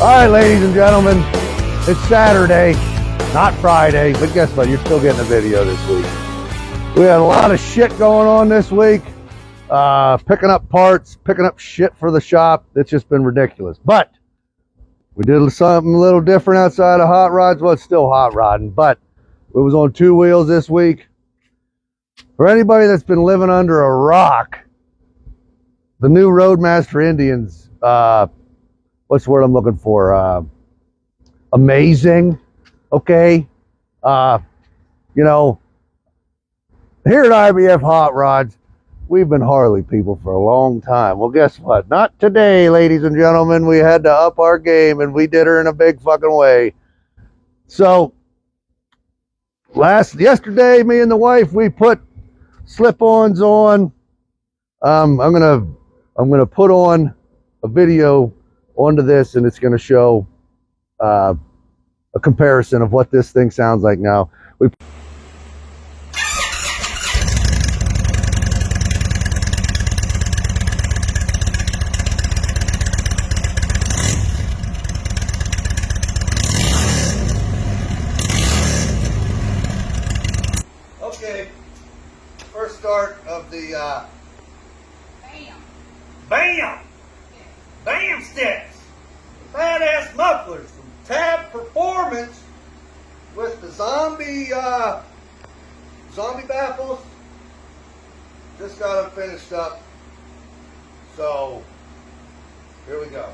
All right, ladies and gentlemen, it's Saturday, not Friday, but guess what? You're still getting a video this week. We had a lot of shit going on this week. Picking up parts, picking up shit for the shop. It's just been ridiculous. But we did something a little different outside of hot rods. Well, it's still hot rodding, but it was on 2 wheels this week. For anybody that's been living under a rock, the new Roadmaster Indians, what's the word I'm looking for? Amazing. Okay. You know, here at IBF.HotRods, we've been Harley people for a long time. Well, guess what? Not today, ladies and gentlemen. We had to up our game, and we did her in a big fucking way. So, yesterday, me and the wife, we put slip-ons on. I'm gonna put on a video onto this, and it's gonna show a comparison of what this thing sounds like now. Okay, first start of the Bam sticks, badass mufflers from Tab Performance with the zombie baffles. Just got them finished up, so here we go.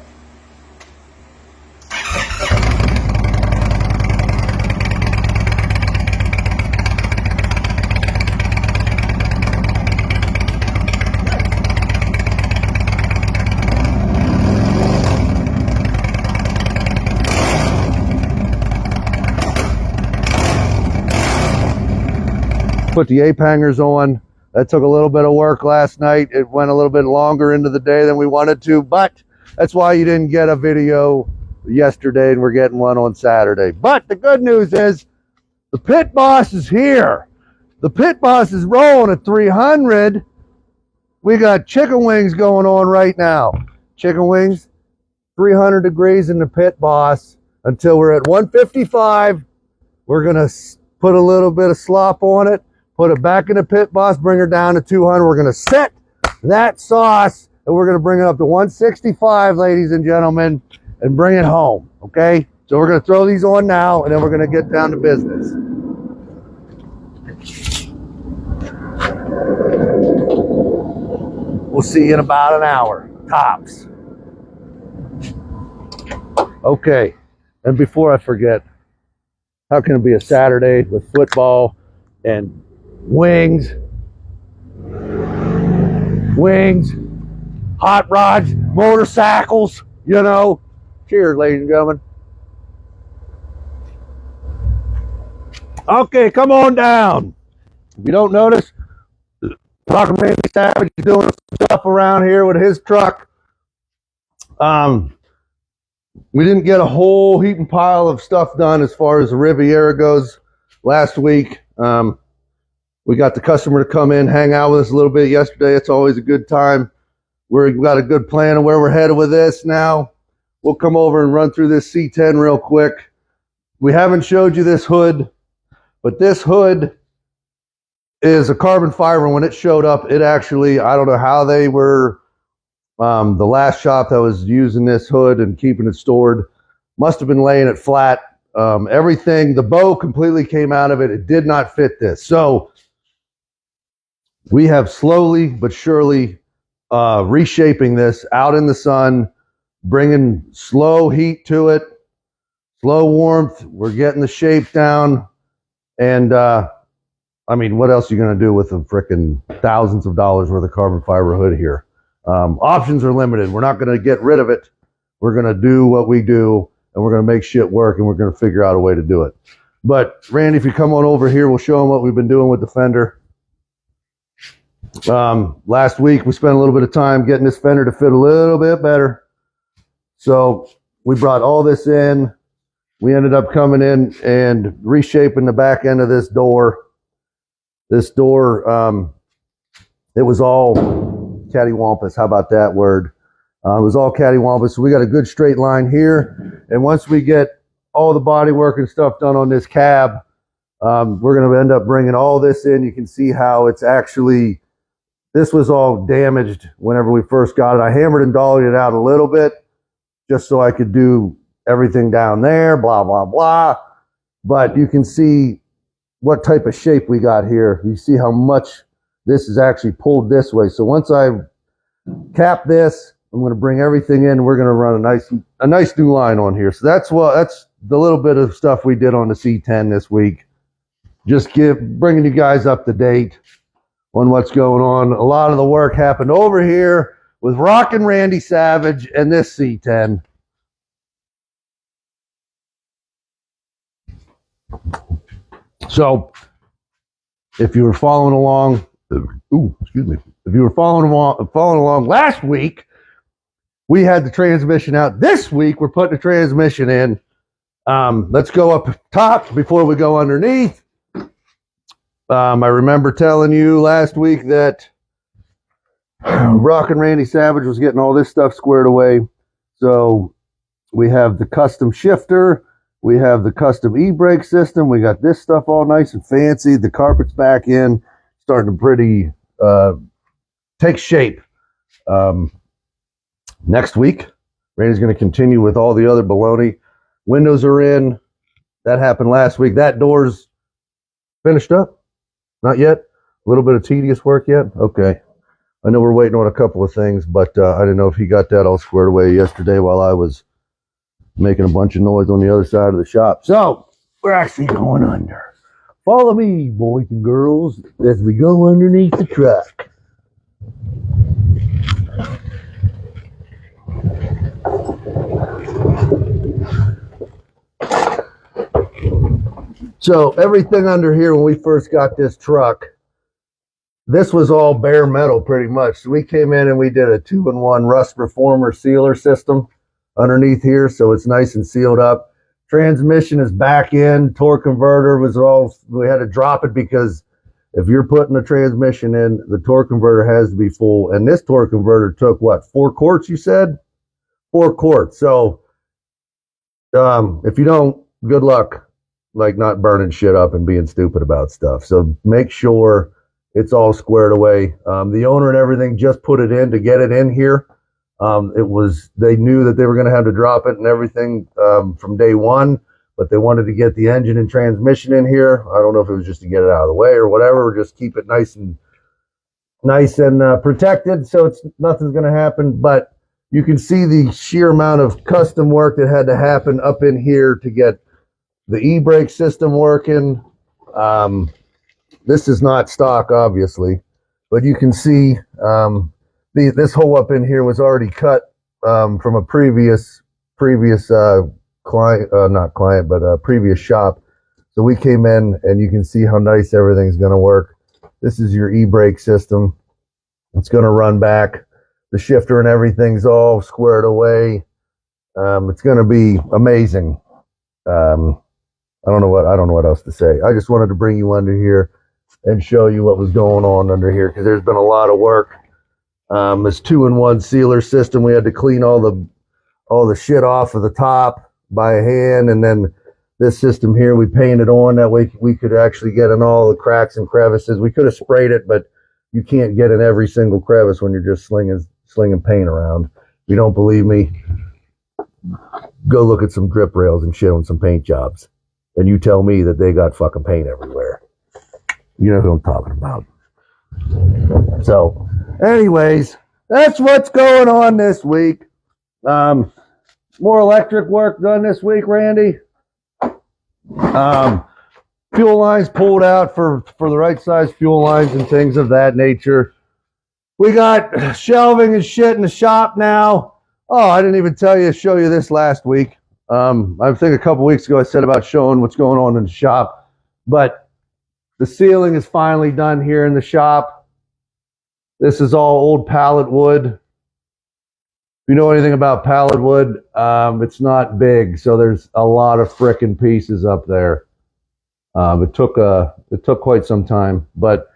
Put the ape hangers on. That took a little bit of work last night. It went a little bit longer into the day than we wanted to, but that's why you didn't get a video yesterday, and we're getting one on Saturday. But the good news is the Pit Boss is here. The Pit Boss is rolling at 300. We got chicken wings going on right now. Chicken wings, 300 degrees in the Pit Boss until we're at 155. We're gonna put a little bit of slop on it, put it back in the Pit Boss, bring her down to 200. We're going to set that sauce, and we're going to bring it up to 165, ladies and gentlemen, and bring it home, okay? So we're going to throw these on now, and then we're going to get down to business. We'll see you in about an hour, tops. Okay, and before I forget, how can it be a Saturday with football and wings, hot rods, motorcycles, you know? Cheers, ladies and gentlemen. Okay, come on down. If you don't notice, Rocker Randy Savage is doing stuff around here with his truck. We didn't get a whole heaping pile of stuff done as far as the Riviera goes last week. We got the customer to come in, hang out with us a little bit yesterday. It's always a good time. We've got a good plan of where we're headed with this now. We'll come over and run through this C10 real quick. We haven't showed you this hood, but this hood is a carbon fiber. When it showed up, it actually, I don't know how they were, the last shop that was using this hood and keeping it stored must have been laying it flat. Everything, the bow completely came out of it. It did not fit this. So we have slowly but surely reshaping this out in the sun, bringing slow heat to it, slow warmth. We're getting the shape down. And I mean, what else are you going to do with a frickin' thousands of dollars worth of carbon fiber hood here? Options are limited. We're not going to get rid of it. We're going to do what we do, and we're going to make shit work, and we're going to figure out a way to do it. But Randy, if you come on over here, we'll show them what we've been doing with the fender. Last week we spent a little bit of time getting this fender to fit a little bit better. So we brought all this in. We ended up coming in and reshaping the back end of this door. This door, it was all cattywampus. How about that word? It was all cattywampus, so we got a good straight line here. And once we get all the body work and stuff done on this cab, we're going to end up bringing all this in. You can see how it's actually, this was all damaged whenever we first got it. I hammered and dollied it out a little bit just so I could do everything down there, blah, blah, blah. But you can see what type of shape we got here. You see how much this is actually pulled this way. So once I cap this, I'm going to bring everything in. We're going to run a nice new line on here. So that's the little bit of stuff we did on the C10 this week. Just bringing you guys up to date on what's going on. A lot of the work happened over here with Rockin' Randy Savage and this C10. So if you were following along, if you were following along last week, we had the transmission out. This week, we're putting the transmission in. Let's go up top before we go underneath. I remember telling you last week that Rockin' Randy Savage was getting all this stuff squared away. So we have the custom shifter. We have the custom e-brake system. We got this stuff all nice and fancy. The carpet's back in, starting to pretty take shape. Next week, Randy's going to continue with all the other baloney. Windows are in. That happened last week. That door's finished up. Not yet. A little bit of tedious work yet. Okay. I know we're waiting on a couple of things, but I didn't know if he got that all squared away yesterday while I was making a bunch of noise on the other side of the shop. So we're actually going under. Follow me, boys and girls, as we go underneath the truck. So everything under here, when we first got this truck, this was all bare metal pretty much. So we came in and we did a 2-in-1 rust reformer sealer system underneath here, so it's nice and sealed up. Transmission is back in. Torque converter was all, we had to drop it because if you're putting a transmission in, the torque converter has to be full. And this torque converter took what, 4 quarts, you said? 4 quarts. So if you don't, good luck, like not burning shit up and being stupid about stuff. So make sure it's all squared away. The owner and everything just put it in to get it in here. They knew that they were going to have to drop it and everything from day one, but they wanted to get the engine and transmission in here. I don't know if it was just to get it out of the way or whatever, or just keep it nice and protected, so nothing's going to happen. But you can see the sheer amount of custom work that had to happen up in here to get the e-brake system working. This is not stock, obviously, but you can see this hole up in here was already cut from a previous previous shop. So we came in and you can see how nice everything's going to work. This is your e-brake system. It's going to run back. The shifter and everything's all squared away. It's going to be amazing. I don't know what else to say. I just wanted to bring you under here and show you what was going on under here, because there's been a lot of work. This 2-in-1 sealer system, we had to clean all the shit off of the top by hand, and then this system here we painted on. That way we could actually get in all the cracks and crevices. We could have sprayed it, but you can't get in every single crevice when you're just slinging paint around. If you don't believe me, go look at some drip rails and shit on some paint jobs, and you tell me that they got fucking paint everywhere. You know who I'm talking about. So anyways, that's what's going on this week. More electric work done this week, Randy. Fuel lines pulled out for the right size fuel lines and things of that nature. We got shelving and shit in the shop now. Oh, I didn't even show you this last week. I think a couple weeks ago I said about showing what's going on in the shop, but the ceiling is finally done here in the shop. This is all old pallet wood. If you know anything about pallet wood, it's not big, so there's a lot of frickin' pieces up there. It took quite some time, but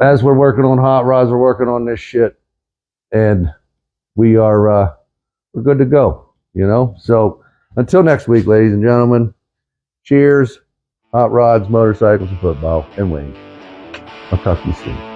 as we're working on hot rods, we're working on this shit, and we're good to go, you know. So until next week, ladies and gentlemen, cheers, hot rods, motorcycles, and football, and wings. I'll talk to you soon.